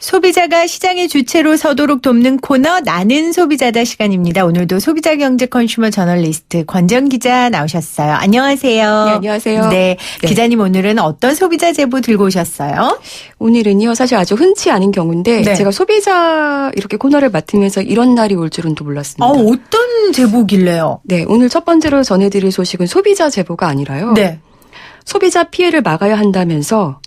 소비자가 시장의 주체로 서도록 돕는 코너 나는 소비자다 시간입니다. 오늘도 소비자경제 컨슈머 저널리스트 권정 기자 나오셨어요. 안녕하세요. 네, 안녕하세요. 네, 기자님 오늘은 어떤 소비자 제보 들고 오셨어요? 오늘은요, 사실 아주 흔치 않은 경우인데 네. 제가 소비자 이렇게 코너를 맡으면서 이런 날이 올 줄은 또 몰랐습니다. 어떤 제보길래요? 네, 오늘 첫 번째로 전해드릴 소식은 소비자 제보가 아니라요. 네. 소비자 피해를 막아야 한다면서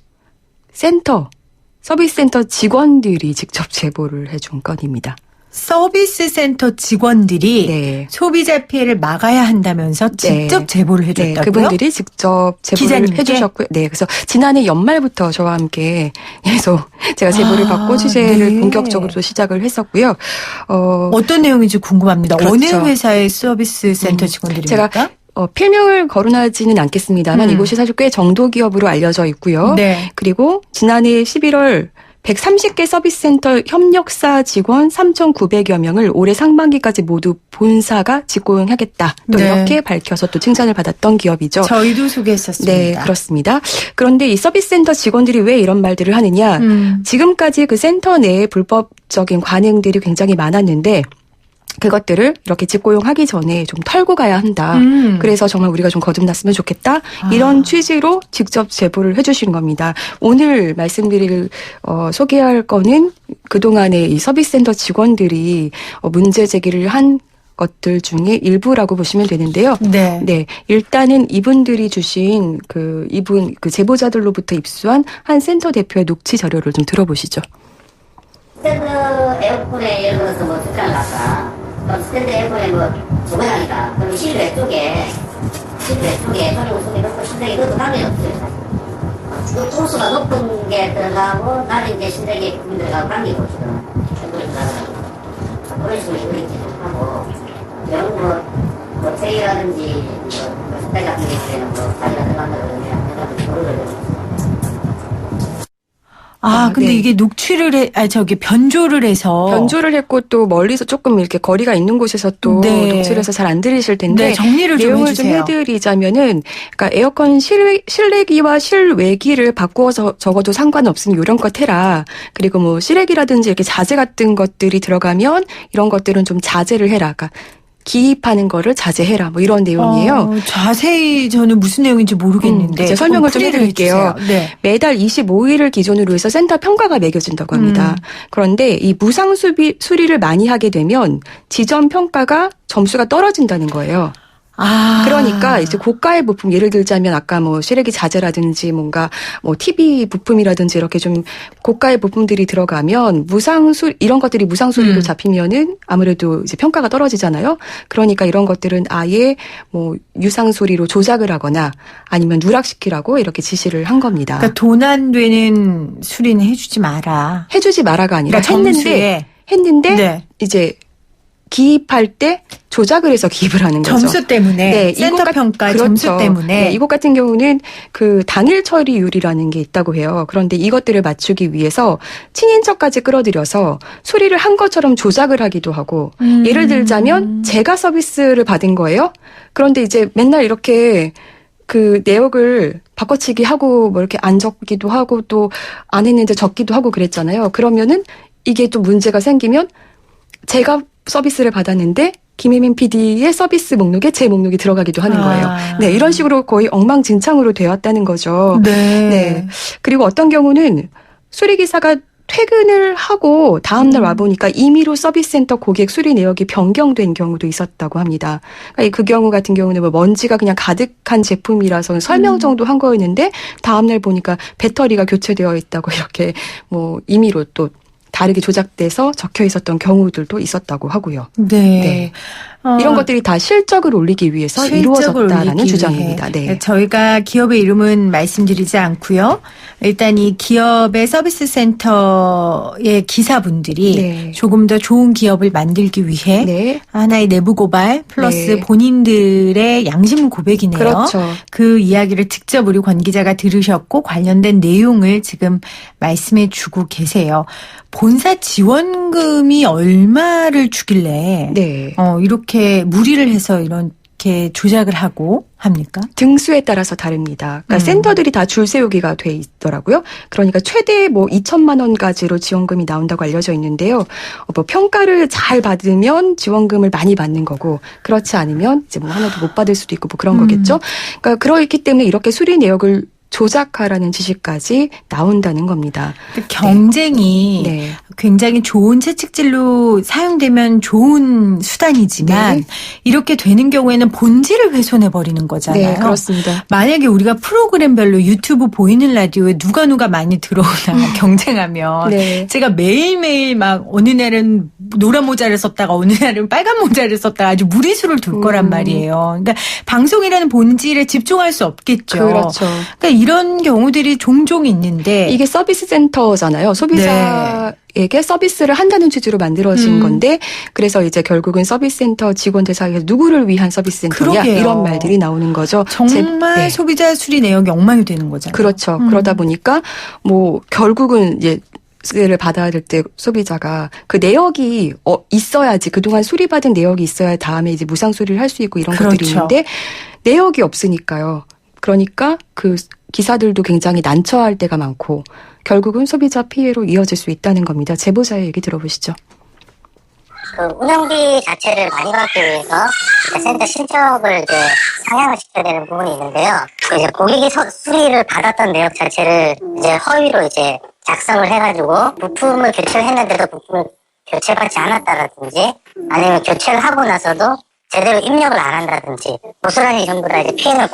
서비스 센터 직원들이 직접 제보를 해준 건입니다. 서비스 센터 직원들이 네. 소비자 피해를 막아야 한다면서 직접 네. 제보를 해줬다고요? 네, 그분들이 직접 제보를 기자님께? 해주셨고요. 네, 그래서 지난해 연말부터 저와 함께 계속 제가 제보를 받고 취재를 네. 본격적으로 또 시작을 했었고요. 어떤 내용인지 궁금합니다. 그렇죠. 어느 회사의 서비스 센터 직원들입니까? 제가 필명을 거론하지는 않겠습니다만 이곳이 사실 꽤 정도 기업으로 알려져 있고요. 네. 그리고 지난해 11월 130개 서비스 센터 협력사 직원 3,900여 명을 올해 상반기까지 모두 본사가 직고용하겠다. 또 네. 이렇게 밝혀서 또 칭찬을 받았던 기업이죠. 저희도 소개했었습니다. 네, 그렇습니다. 그런데 이 서비스 센터 직원들이 왜 이런 말들을 하느냐. 지금까지 그 센터 내에 불법적인 관행들이 굉장히 많았는데 그것들을 이렇게 직고용하기 전에 좀 털고 가야 한다. 그래서 정말 우리가 좀 거듭났으면 좋겠다. 이런 취지로 직접 제보를 해주신 겁니다. 오늘 소개할 거는 그동안의 이 서비스 센터 직원들이 문제 제기를 한 것들 중에 일부라고 보시면 되는데요. 네. 네. 일단은 이분들이 주신 그 제보자들로부터 입수한 한 센터 대표의 녹취 자료를 좀 들어보시죠. 스탠드 에어컨에 예를 들어서 뭐 출장 갔다. 그럼 스탠드 에어컨에 뭐 조명하니까 그럼 실외 쪽에 전용 손이 높고 신대기 그것도 당연히 없어요. 그 호수가 높은 게 들어가고 낮은 게 신대기 부분 들어가고 당기고 있거든. 그런 식으로 이렇게 하고 이런 뭐 세이라든지 뭐 스타일 같은 게 있으면 뭐 자기가 들어간다 그러면 그거를 근데 네. 이게 변조를 해서. 변조를 했고 또 멀리서 조금 이렇게 거리가 있는 곳에서 또 네. 녹취를 해서 잘 안 들리실 텐데 네, 정리를 좀 내용을 좀 해주세요. 해드리자면은 그러니까 에어컨 실내기와 실외기를 바꾸어서 적어도 상관없으니 요령껏 해라. 그리고 뭐 실외기라든지 이렇게 자재 같은 것들이 들어가면 이런 것들은 좀 자제를 해라. 그러니까 기입하는 거를 자제해라. 뭐 이런 내용이에요. 자세히 저는 무슨 내용인지 모르겠는데. 제가 설명을 좀 풀이를 해드릴게요. 해주세요. 네. 매달 25일을 기준으로 해서 센터 평가가 매겨진다고 합니다. 그런데 이 무상 수리를 많이 하게 되면 지점 평가가 점수가 떨어진다는 거예요. 그러니까 이제 고가의 부품 예를 들자면 아까 뭐 실외기 자재라든지 뭔가 뭐 TV 부품이라든지 이렇게 좀 고가의 부품들이 들어가면 이런 것들이 무상 수리로 잡히면은 아무래도 이제 평가가 떨어지잖아요. 그러니까 이런 것들은 아예 뭐 유상 수리로 조작을 하거나 아니면 누락시키라고 이렇게 지시를 한 겁니다. 그러니까 돈 안 되는 수리는 해주지 마라. 해주지 마라가 아니라 그러니까 점수에. 했는데 네. 이제 기입할 때 조작을 해서 기입을 하는 거죠. 점수 때문에. 네, 센터 평가 그렇죠. 점수 때문에. 네, 이곳 같은 경우는 그 당일 처리율이라는 게 있다고 해요. 그런데 이것들을 맞추기 위해서 친인척까지 끌어들여서 수리를 한 것처럼 조작을 하기도 하고 예를 들자면 제가 서비스를 받은 거예요. 그런데 이제 맨날 이렇게 그 내역을 바꿔치기 하고 뭐 이렇게 안 적기도 하고 또 안 했는데 적기도 하고 그랬잖아요. 그러면은 이게 또 문제가 생기면 제가 서비스를 받았는데 김혜민 PD의 서비스 목록에 제 목록이 들어가기도 하는 거예요. 네, 이런 식으로 거의 엉망진창으로 되었다는 거죠. 네. 그리고 어떤 경우는 수리기사가 퇴근을 하고 다음날 와보니까 임의로 서비스센터 고객 수리 내역이 변경된 경우도 있었다고 합니다. 그러니까 그 경우 같은 경우는 뭐 먼지가 그냥 가득한 제품이라서 설명 정도 한 거였는데 다음날 보니까 배터리가 교체되어 있다고 이렇게 뭐 임의로 또 다르게 조작돼서 적혀 있었던 경우들도 있었다고 하고요. 네. 이런 것들이 다 실적을 올리기 위해서 이루어졌다라는 주장입니다. 네. 저희가 기업의 이름은 말씀드리지 않고요. 일단 이 기업의 서비스 센터의 기사분들이 네. 조금 더 좋은 기업을 만들기 위해 네. 하나의 내부 고발 플러스 네. 본인들의 양심 고백이네요. 그렇죠. 그 이야기를 직접 우리 권 기자가 들으셨고 관련된 내용을 지금 말씀해 주고 계세요. 본사 지원금이 얼마를 주길래 네. 이렇게 무리를 해서 이런 이렇게 조작을 하고 합니까? 등수에 따라서 다릅니다. 그러니까 센터들이 다 줄 세우기가 돼 있더라고요. 그러니까 최대 뭐 2천만 원까지로 지원금이 나온다고 알려져 있는데요. 뭐 평가를 잘 받으면 지원금을 많이 받는 거고 그렇지 않으면 이제 뭐 하나도 못 받을 수도 있고 뭐 그런 거겠죠. 그러니까 그렇기 때문에 이렇게 수리 내역을 조작하라는 지시까지 나온다는 겁니다. 경쟁이 네. 굉장히 좋은 채찍질로 사용되면 좋은 수단이지만 네. 이렇게 되는 경우에는 본질을 훼손해 버리는 거잖아요. 네, 그렇습니다. 만약에 우리가 프로그램별로 유튜브 보이는 라디오에 누가 많이 들어오나 경쟁하면 네. 제가 매일매일 막 어느 날은 노란 모자를 썼다가 어느 날은 빨간 모자를 썼다가 아주 무리수를 둘 거란 말이에요. 그러니까 방송이라는 본질에 집중할 수 없겠죠. 그렇죠. 그러니까 이런 경우들이 종종 있는데 이게 서비스 센터잖아요. 소비자에게 서비스를 한다는 취지로 만들어진 건데 그래서 이제 결국은 서비스 센터 직원들 사이에서 누구를 위한 서비스 센터냐 그러게요. 이런 말들이 나오는 거죠. 정말 네. 소비자 수리 내역이 엉망이 되는 거잖아요. 그렇죠. 그러다 보니까 뭐 결국은 이제 를 받아야 될 때 소비자가 그 내역이 있어야지 그동안 수리받은 내역이 있어야 다음에 이제 무상 수리를 할 수 있고 이런 그렇죠. 것들이 있는데 내역이 없으니까요. 그러니까 그 기사들도 굉장히 난처할 때가 많고 결국은 소비자 피해로 이어질 수 있다는 겁니다. 제보자의 얘기 들어보시죠. 그 운영비 자체를 많이 받기 위해서 센터 실적을 이제 상향을 시켜야 되는 부분이 있는데요. 이제 고객이 수리를 받았던 내역 자체를 이제 허위로 이제 작성을 해가지고 부품을 교체를 했는데도 부품을 교체받지 않았다라든지 아니면 교체를 하고 나서도 제대로 입력을 안 한다든지 고스란히 전부 다 이제 피해는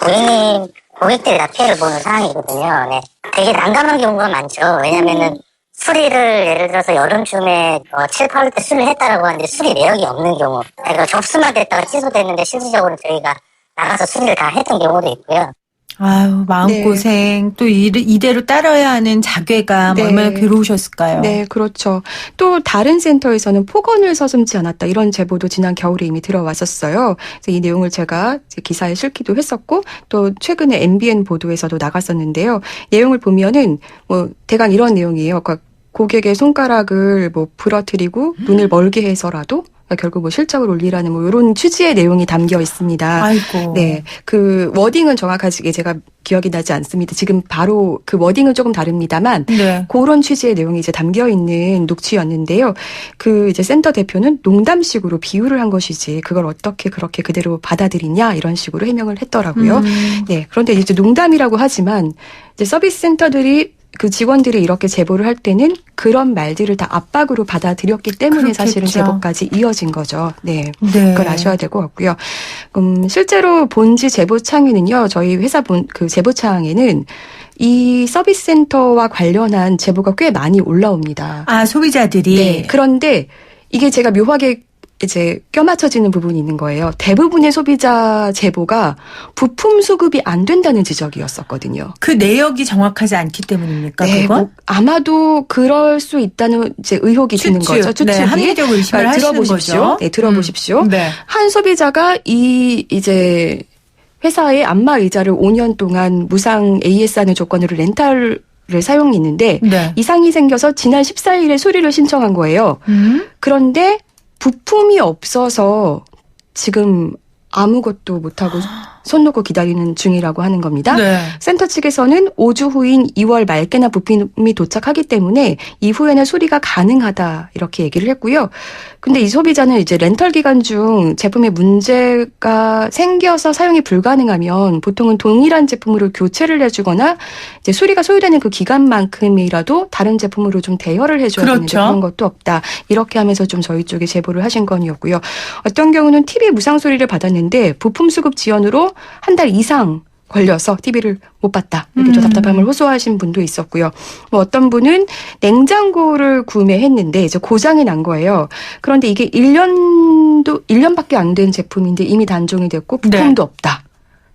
고객들이 다 피해를 보는 상황이거든요. 네. 되게 난감한 경우가 많죠. 왜냐면은 수리를 예를 들어서 여름쯤에 7, 8월 때 수리를 했다라고 하는데 수리 내역이 없는 경우 그러니까 접수만 됐다가 취소됐는데 실질적으로 저희가 나가서 수리를 다 했던 경우도 있고요. 아유, 마음고생. 또 이대로 따라야 하는 자괴감 네. 얼마나 괴로우셨을까요? 네, 그렇죠. 또 다른 센터에서는 폭언을 서슴지 않았다 이런 제보도 지난 겨울에 이미 들어왔었어요. 그래서 이 내용을 제가 기사에 실기도 했었고 또 최근에 MBN 보도에서도 나갔었는데요. 내용을 보면은 뭐 대강 이런 내용이에요. 그러니까 고객의 손가락을 뭐 부러뜨리고 눈을 멀게 해서라도 결국 뭐 실적을 올리라는 뭐 이런 취지의 내용이 담겨 있습니다. 아이고. 네. 그 워딩은 정확하게 제가 기억이 나지 않습니다. 지금 바로 그 워딩은 조금 다릅니다만 네. 그런 취지의 내용이 이제 담겨 있는 녹취였는데요. 그 이제 센터 대표는 농담식으로 비유를 한 것이지 그걸 어떻게 그렇게 그대로 받아들이냐 이런 식으로 해명을 했더라고요. 네. 그런데 이제 농담이라고 하지만 이제 서비스 센터들이 그 직원들이 이렇게 제보를 할 때는 그런 말들을 다 압박으로 받아들였기 때문에 그렇겠죠. 사실은 제보까지 이어진 거죠. 네. 네. 그걸 아셔야 될 것 같고요. 실제로 본지 제보창에는요, 저희 회사 그 제보창에는 이 서비스 센터와 관련한 제보가 꽤 많이 올라옵니다. 아, 소비자들이. 네. 그런데 이게 제가 묘하게 이제 껴맞춰지는 부분이 있는 거예요. 대부분의 소비자 제보가 부품 수급이 안 된다는 지적이었었거든요. 그 내역이 정확하지 않기 때문입니까? 네, 그건? 뭐 아마도 그럴 수 있다는 이제 의혹이 드는 거죠. 추측이. 네, 합리적 의심을 그러니까 하시는 들어보십시오. 거죠. 네, 들어보십시오. 네. 한 소비자가 이제 회사의 안마 의자를 5년 동안 무상 AS하는 조건으로 렌탈을 사용했는데 네. 이상이 생겨서 지난 14일에 수리를 신청한 거예요. 그런데 부품이 없어서 지금 아무것도 못하고 손 놓고 기다리는 중이라고 하는 겁니다. 네. 센터 측에서는 5주 후인 2월 말께나 부품이 도착하기 때문에 이후에는 수리가 가능하다 이렇게 얘기를 했고요. 근데 이 소비자는 이제 렌털 기간 중 제품에 문제가 생겨서 사용이 불가능하면 보통은 동일한 제품으로 교체를 해주거나 이제 수리가 소요되는 그 기간만큼이라도 다른 제품으로 좀 대여를 해줘야 되는데 그렇죠. 그런 것도 없다. 이렇게 하면서 좀 저희 쪽에 제보를 하신 건이었고요. 어떤 경우는 TV 무상 수리를 받았는데 부품 수급 지연으로 한 달 이상 걸려서 TV를 못 봤다. 이렇게 또 답답함을 호소하신 분도 있었고요. 뭐 어떤 분은 냉장고를 구매했는데 이제 고장이 난 거예요. 그런데 이게 1년밖에 안 된 제품인데 이미 단종이 됐고 부품도 없다.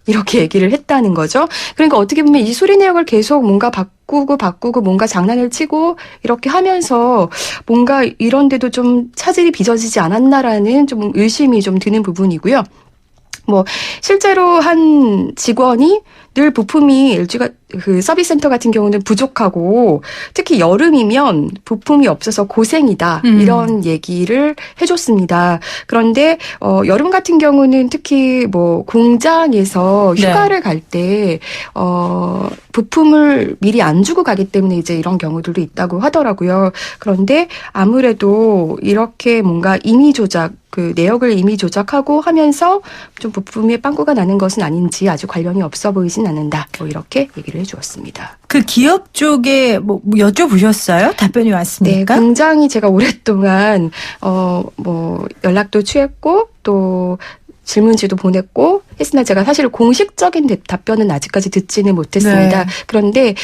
이렇게 얘기를 했다는 거죠. 그러니까 어떻게 보면 이 수리 내역을 계속 뭔가 바꾸고 뭔가 장난을 치고 이렇게 하면서 뭔가 이런 데도 좀 차질이 빚어지지 않았나라는 좀 의심이 좀 드는 부분이고요. 뭐 실제로 한 직원이 늘 부품이 LG가 그 서비스 센터 같은 경우는 부족하고 특히 여름이면 부품이 없어서 고생이다 이런 얘기를 해줬습니다. 그런데 여름 같은 경우는 특히 뭐 공장에서 휴가를 갈 때 부품을 미리 안 주고 가기 때문에 이제 이런 경우들도 있다고 하더라고요. 그런데 아무래도 이렇게 뭔가 임의 조작 그 내역을 임의 조작하고 하면서 좀 부품에 빵꾸가 나는 것은 아닌지 아주 관련이 없어 보이진 않는다. 뭐 이렇게 얘기를 해주었습니다. 그 기업 쪽에 뭐 여쭤보셨어요? 답변이 왔습니까? 네, 굉장히 제가 오랫동안 뭐 연락도 취했고 또 질문지도 보냈고 했으나 제가 사실 공식적인 답변은 아직까지 듣지는 못했습니다. 네. 그런데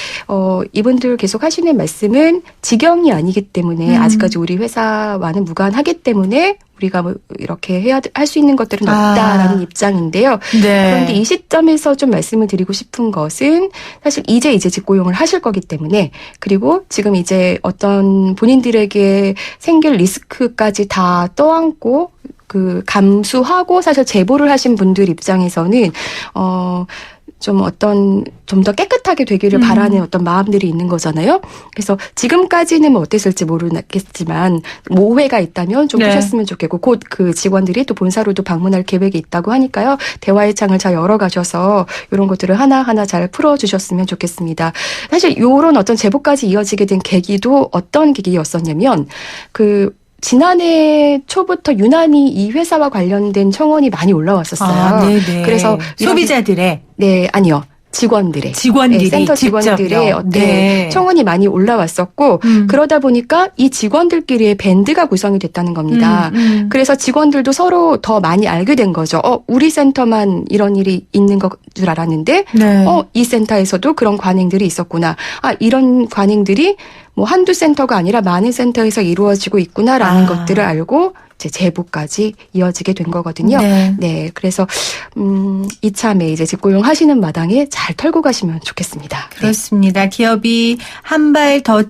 이분들 계속 하시는 말씀은 직영이 아니기 때문에 아직까지 우리 회사와는 무관하기 때문에 우리가 뭐 이렇게 할 수 있는 것들은 없다라는 입장인데요. 네. 그런데 이 시점에서 좀 말씀을 드리고 싶은 것은 사실 이제 직고용을 하실 거기 때문에 그리고 지금 이제 어떤 본인들에게 생길 리스크까지 다 떠안고 그 감수하고 사실 제보를 하신 분들 입장에서는 좀 더 깨끗하게 되기를 바라는 어떤 마음들이 있는 거잖아요. 그래서 지금까지는 뭐 어땠을지 모르겠지만 오해가 있다면 좀 푸셨으면 좋겠고 곧 그 직원들이 또 본사로도 방문할 계획이 있다고 하니까요. 대화의 창을 잘 열어가셔서 이런 것들을 하나하나 잘 풀어주셨으면 좋겠습니다. 사실 이런 어떤 제보까지 이어지게 된 계기도 어떤 계기였었냐면 지난해 초부터 유난히 이 회사와 관련된 청원이 많이 올라왔었어요. 네네. 그래서 소비자들의 네, 아니요. 직원들의 직원들이 센터 직원들의 직접요. 네. 청원이 많이 올라왔었고 그러다 보니까 이 직원들끼리의 밴드가 구성이 됐다는 겁니다. 그래서 직원들도 서로 더 많이 알게 된 거죠. 우리 센터만 이런 일이 있는 것 줄 알았는데 네. 이 센터에서도 그런 관행들이 있었구나. 이런 관행들이 뭐 한두 센터가 아니라 많은 센터에서 이루어지고 있구나라는 것들을 알고 이제 제보까지 이어지게 된 거거든요. 네, 그래서 이참에 이제 직고용 하시는 마당에 잘 털고 가시면 좋겠습니다. 그렇습니다. 네. 기업이 한 발 더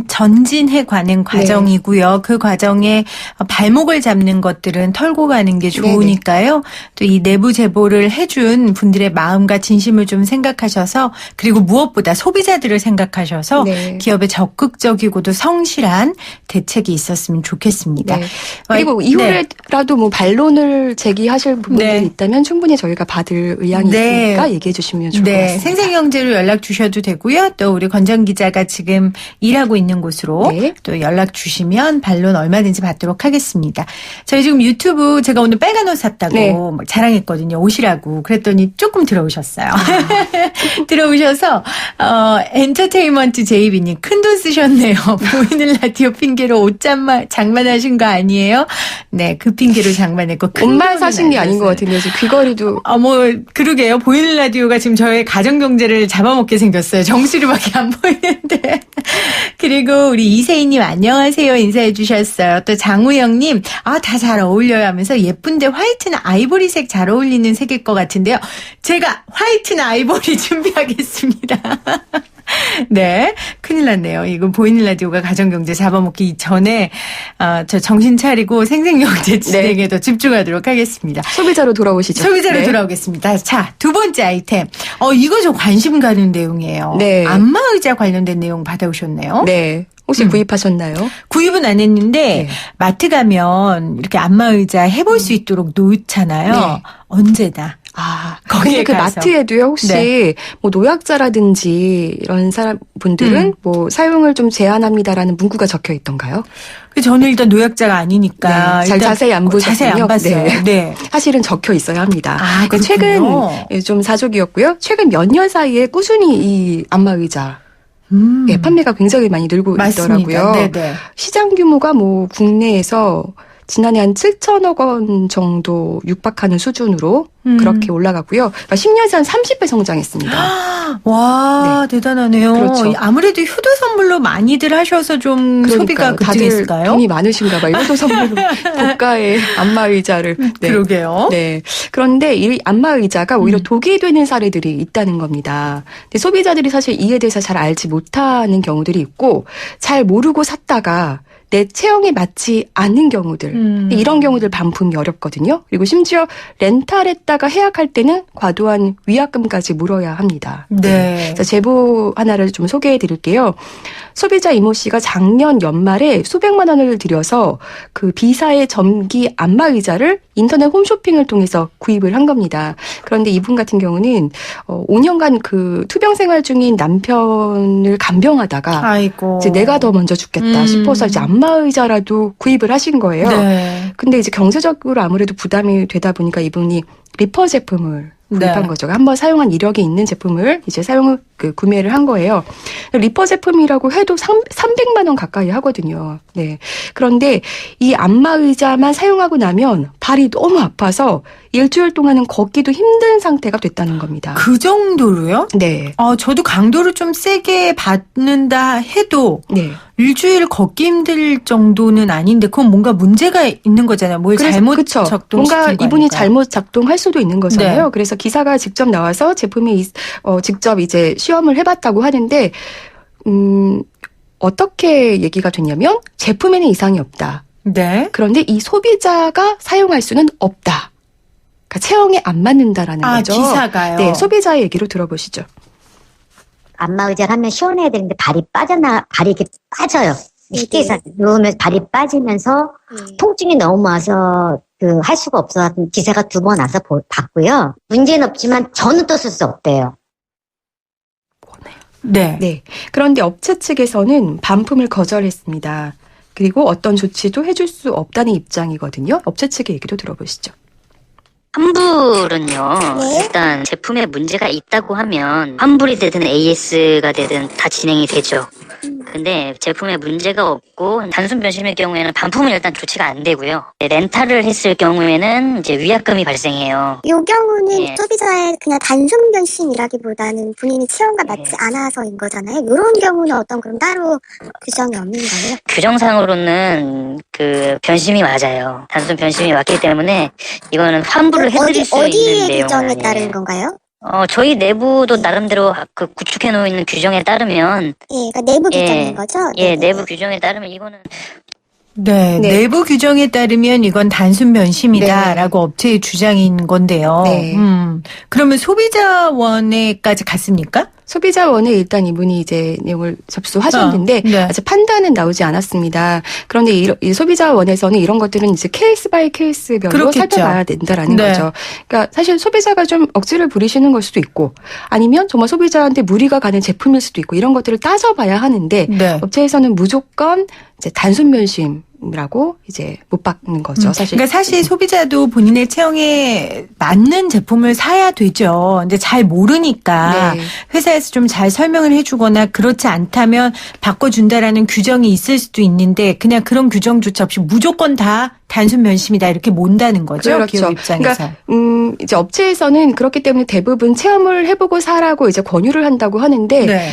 전진해 가는 과정이고요. 그 과정에 발목을 잡는 것들은 털고 가는 게 좋으니까요. 또 이 내부 제보를 해준 분들의 마음과 진심을 좀 생각하셔서 그리고 무엇보다 소비자들을 생각하셔서 기업의 적극적이고도 성실한 대책이 있었으면 좋겠습니다. 네. 그리고 이후에라도 뭐 반론을 제기하실 부분들이 있다면 충분히 저희가 받을 의향이 있으니까 얘기해 주시면 좋을 것 같습니다. 생생경제로 연락 주셔도 되고요. 또 우리 권정 기자가 지금 일하고 있는 곳으로 또 연락 주시면 반론 얼마든지 받도록 하겠습니다. 저희 지금 유튜브 제가 오늘 빨간 옷 샀다고 막 자랑했거든요. 옷이라고. 그랬더니 조금 들어오셨어요. 들어오셔서 엔터테인먼트 제이비님 큰돈 쓰셨네요. 보이는 라디오 핑계로 옷 장만하신 거 아니에요? 네, 그 핑계로 장만했고 옷만 사신 게 아닌 것 같은데 지금 귀걸이도 그러게요. 보이는 라디오가 지금 저의 가정 경제를 잡아먹게 생겼어요. 정수리밖에 안 보이는데. 그리고 우리 이세희님 안녕하세요 인사해 주셨어요. 또 장우영님 다 잘 어울려요 하면서 예쁜데 화이트나 아이보리색 잘 어울리는 색일 것 같은데요. 제가 화이트나 아이보리 준비하겠습니다. 네, 큰일 났네요. 이거 보이는 라디오가 가정경제 잡아먹기 전에 저 정신 차리고 생생경제 진행에 더 집중하도록 하겠습니다. 소비자로 돌아오시죠. 소비자로 돌아오겠습니다. 자, 두 번째 아이템. 이거 저 관심 가는 내용이에요. 안마의자 관련된 내용 받아오셨네요. 네. 혹시 구입하셨나요? 구입은 안 했는데 마트 가면 이렇게 안마의자 해볼 수 있도록 놓잖아요. 언제나. 거기에 그 마트에도요, 혹시 뭐 노약자라든지 이런 분들은 뭐 사용을 좀 제한합니다라는 문구가 적혀 있던가요? 저는 일단 노약자가 아니니까 잘 자세히 안 보셨군요. 자세히 안 봤어요. 네. 사실은 적혀 있어야 합니다. 최근 좀 사족이었고요. 최근 몇 년 사이에 꾸준히 이 안마의자 판매가 굉장히 많이 늘고 있더라고요. 네네. 시장 규모가 뭐 국내에서 지난해 한 7천억 원 정도 육박하는 수준으로 그렇게 올라가고요. 그러니까 10년 새 한 30배 성장했습니다. 와, 대단하네요. 그렇죠. 아무래도 효도 선물로 많이들 하셔서 좀 소비가 급증했을까요? 다들 돈이 많으신가 봐요. 효도 선물로 고가의 안마의자를. 그러게요. 네. 그런데 이 안마의자가 오히려 독이 되는 사례들이 있다는 겁니다. 근데 소비자들이 사실 이에 대해서 잘 알지 못하는 경우들이 있고 잘 모르고 샀다가 내 체형에 맞지 않는 경우들 이런 경우들 반품이 어렵거든요. 그리고 심지어 렌탈했다가 해약할 때는 과도한 위약금까지 물어야 합니다. 네. 그래서 제보 하나를 좀 소개해 드릴게요. 소비자 이모 씨가 작년 연말에 수백만 원을 들여서 그 B사의 점기 안마의자를 인터넷 홈쇼핑을 통해서 구입을 한 겁니다. 그런데 이분 같은 경우는 5년간 그 투병 생활 중인 남편을 간병하다가 아이고. 이제 내가 더 먼저 죽겠다 싶어서 이제 안마의자라도 구입을 하신 거예요. 네. 근데 이제 경제적으로 아무래도 부담이 되다 보니까 이분이 리퍼 제품을 구입한 네. 거죠. 한번 사용한 이력이 있는 제품을 이제 구매를 한 거예요. 리퍼 제품이라고 해도 300만 원 가까이 하거든요. 네. 그런데 이 안마의자만 사용하고 나면 발이 너무 아파서 일주일 동안은 걷기도 힘든 상태가 됐다는 겁니다. 그 정도로요? 네. 저도 강도를 좀 세게 받는다 해도 네. 일주일 걷기 힘들 정도는 아닌데 그건 뭔가 문제가 있는 거잖아요. 뭘 잘못 그쵸. 작동시킨 뭔가 거 이분이 아닐까요? 잘못 작동할 수도 있는 거잖아요. 네. 그래서 기사가 직접 나와서 제품이 직접 이제 시험을 해봤다고 하는데 어떻게 얘기가 됐냐면 제품에는 이상이 없다. 네. 그런데 이 소비자가 사용할 수는 없다. 그러니까 체형에 안 맞는다라는 거죠. 기사가요. 네, 소비자의 얘기로 들어보시죠. 안마의자를 하면 시원해야 되는데 발이 이렇게 빠져요. 쉽게 해서 누우면 발이 빠지면서 통증이 너무 와서 할 수가 없어서 기사가 2번 와서 봤고요. 문제는 없지만 저는 또 쓸 수 없대요. 네. 네. 그런데 업체 측에서는 반품을 거절했습니다. 그리고 어떤 조치도 해줄 수 없다는 입장이거든요. 업체 측의 얘기도 들어보시죠. 환불은요, 일단 제품에 문제가 있다고 하면 환불이 되든 AS가 되든 다 진행이 되죠. 근데 제품에 문제가 없고 단순 변심의 경우에는 반품은 일단 조치가 안 되고요. 렌탈을 했을 경우에는 이제 위약금이 발생해요. 이 경우는 예. 소비자의 그냥 단순 변심이라기보다는 본인이 체형과 맞지 않아서인 거잖아요. 이런 경우는 어떤 그럼 따로 규정이 없는 거예요? 규정상으로는 그 변심이 맞아요. 단순 변심이 맞기 때문에 이거는 환불을 해드릴 수 있는 어디의 내용은 규정에 아니에요. 따른 건가요? 저희 내부도 나름대로 그 구축해 놓은 규정에 따르면 예, 그러니까 내부 예. 규정인 거죠? 예, 네. 내부 규정에 따르면 이거는 네, 네. 내부 규정에 따르면 이건 단순 변심이다라고 업체의 주장인 건데요. 네. 그러면 소비자원에까지 갔습니까? 소비자원에 일단 이분이 이제 내용을 접수하셨는데 네. 아직 판단은 나오지 않았습니다. 그런데 이 소비자원에서는 이런 것들은 이제 케이스 바이 케이스별로 그렇겠죠. 살펴봐야 된다라는 네. 거죠. 그러니까 사실 소비자가 좀 억지를 부리시는 걸 수도 있고 아니면 정말 소비자한테 무리가 가는 제품일 수도 있고 이런 것들을 따져봐야 하는데 네. 업체에서는 무조건 이제 단순 변심이라고 이제 못 받는 거죠. 사실. 그러니까 사실 소비자도 본인의 체형에 맞는 제품을 사야 되죠. 근데 잘 모르니까 네. 회사에서 좀 잘 설명을 해주거나 그렇지 않다면 바꿔준다라는 규정이 있을 수도 있는데 그냥 그런 규정조차 없이 무조건 다 단순 변심이다 이렇게 몬다는 거죠. 그렇죠. 기업 입장에서. 그러니까 이제 업체에서는 그렇기 때문에 대부분 체험을 해보고 사라고 이제 권유를 한다고 하는데 네.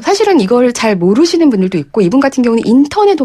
사실은 이걸 잘 모르시는 분들도 있고 이분 같은 경우는 인터넷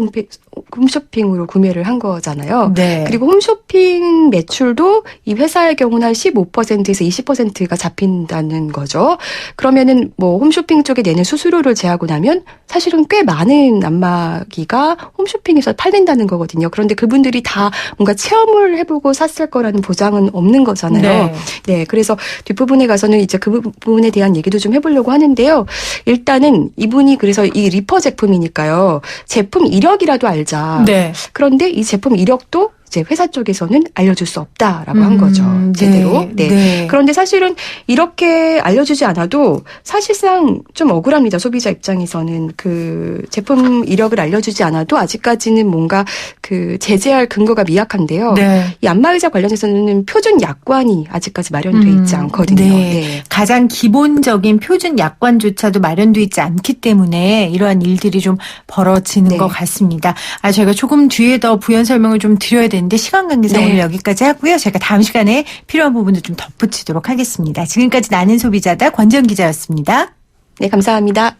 홈쇼핑으로 구매를 한 거잖아요. 네. 그리고 홈쇼핑 매출도 이 회사의 경우는 한 15%에서 20%가 잡힌다는 거죠. 그러면은 뭐 홈쇼핑 쪽에 내는 수수료를 제하고 나면 사실은 꽤 많은 안마기가 홈쇼핑에서 팔린다는 거거든요. 그런데 그분들이 다 뭔가 체험을 해보고 샀을 거라는 보장은 없는 거잖아요. 네. 네, 그래서 뒷부분에 가서는 이제 그 부분에 대한 얘기도 좀 해보려고 하는데요. 일단은 이분이 그래서 이 리퍼 제품이니까요. 제품 이력이라도 알자. 네. 그런데 이 제품 이력도 이제 회사 쪽에서는 알려줄 수 없다라고 한 거죠. 제대로. 네. 네. 그런데 사실은 이렇게 알려주지 않아도 사실상 좀 억울합니다. 소비자 입장에서는 그 제품 이력을 알려주지 않아도 아직까지는 뭔가 그 제재할 근거가 미약한데요. 네. 이 안마의자 관련해서는 표준 약관이 아직까지 마련돼 있지 않거든요. 네. 네. 가장 기본적인 표준 약관조차도 마련돼 있지 않기 때문에 이러한 일들이 좀 벌어지는 네. 것 같습니다. 저희가 조금 뒤에 더 부연 설명을 좀 드려야 되는데 시간 관계상 네. 오늘 여기까지 하고요. 저희가 다음 시간에 필요한 부분도 좀 덧붙이도록 하겠습니다. 지금까지 나는 소비자다 권지연 기자였습니다. 네, 감사합니다.